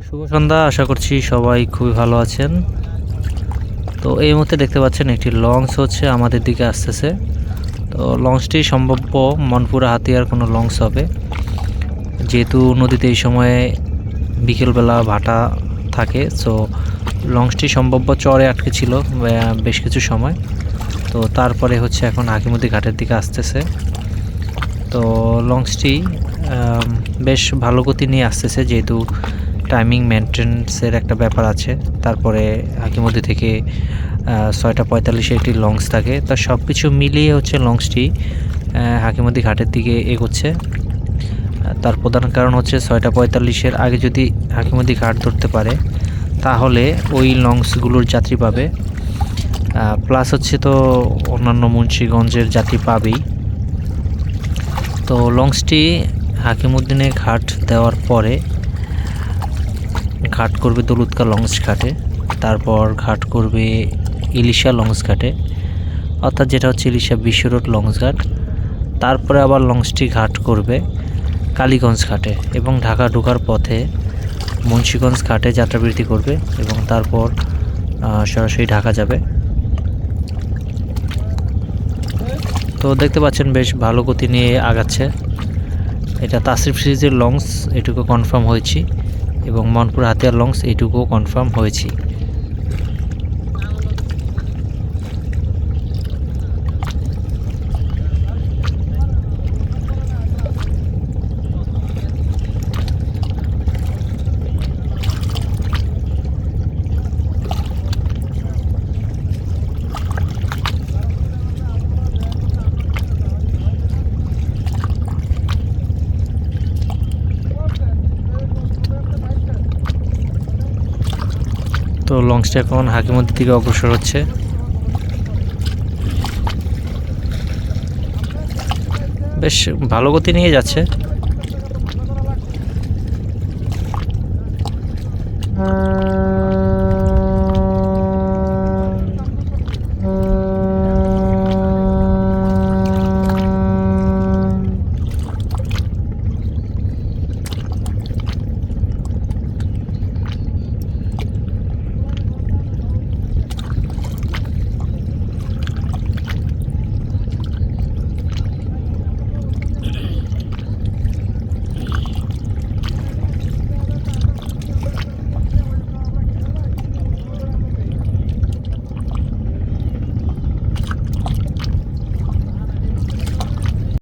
শুভ সন্ধ্যা, আশা করছি সবাই খুবই ভালো আছেন। তো এই মুহূর্তে দেখতে পাচ্ছেন একটি লঞ্চ হচ্ছে আমাদের দিকে আসতেছে। তো লঞ্চটি সম্ভাব্য মনপুরা হাতিয়ার কোনো লঞ্চ হবে, যেহেতু নদীতে এই সময়ে বিকেলবেলা ভাটা থাকে। সো লঞ্চটি সম্ভাব্য চরে আটকে ছিল বেশ কিছু সময়। তো তারপরে হচ্ছে এখন হাকিমুদ্দি ঘাটের দিকে আসতেছে। তো লঞ্চটি বেশ ভালো গতি নিয়ে আসতেছে, যেহেতু টাইমিং মেনটেন্সের একটা ব্যাপার আছে। তারপরে হাকিমুদ্দি থেকে 6:45 একটি লঞ্চ থাকে। তা সব কিছু মিলিয়ে হচ্ছে লঞ্চটি হাকিমুদ্দি ঘাটের দিকে এগোচ্ছে। তার প্রধান কারণ হচ্ছে 6:45 আগে যদি হাকিমুদ্দি ঘাট ধরতে পারে তাহলে ওই লঞ্চগুলোর যাত্রী পাবে, প্লাস হচ্ছে তো অন্যান্য মুন্সিগঞ্জের যাত্রী পাবেই। তো লঞ্চটি হাকিমুদ্দিনে ঘাট দেওয়ার পরে ঘাট করবে দৌলতকা লঞ্চ ঘাটে, তারপর ঘাট করবে ইলিশা লঞ্চ ঘাটে, অর্থাৎ যেটা হচ্ছে ইলিশা বিশ্ব রোড লঞ্চ ঘাট। তারপরে আবার লঞ্চটি ঘাট করবে কালীগঞ্জ ঘাটে এবং ঢাকা ঢোকার পথে মুন্সিগঞ্জ ঘাটে যাত্রাবিরতি করবে এবং তারপর সরাসরি ঢাকা যাবে। তো দেখতে পাচ্ছেন বেশ ভালো গতি নিয়ে আগাচ্ছে। এটা তাসরিফ সিরিজের লঞ্চ, এটুকু কনফার্ম হয়েছি, এবং মনপুর হাতিয়ার লঞ্চ এইটুকুও কনফার্ম হয়েছি। তো লঞ্চটা এখন হাকিমুদ্দির দিকে অগ্রসর হচ্ছে। বেশ ভালো গতি নিয়ে যাচ্ছে।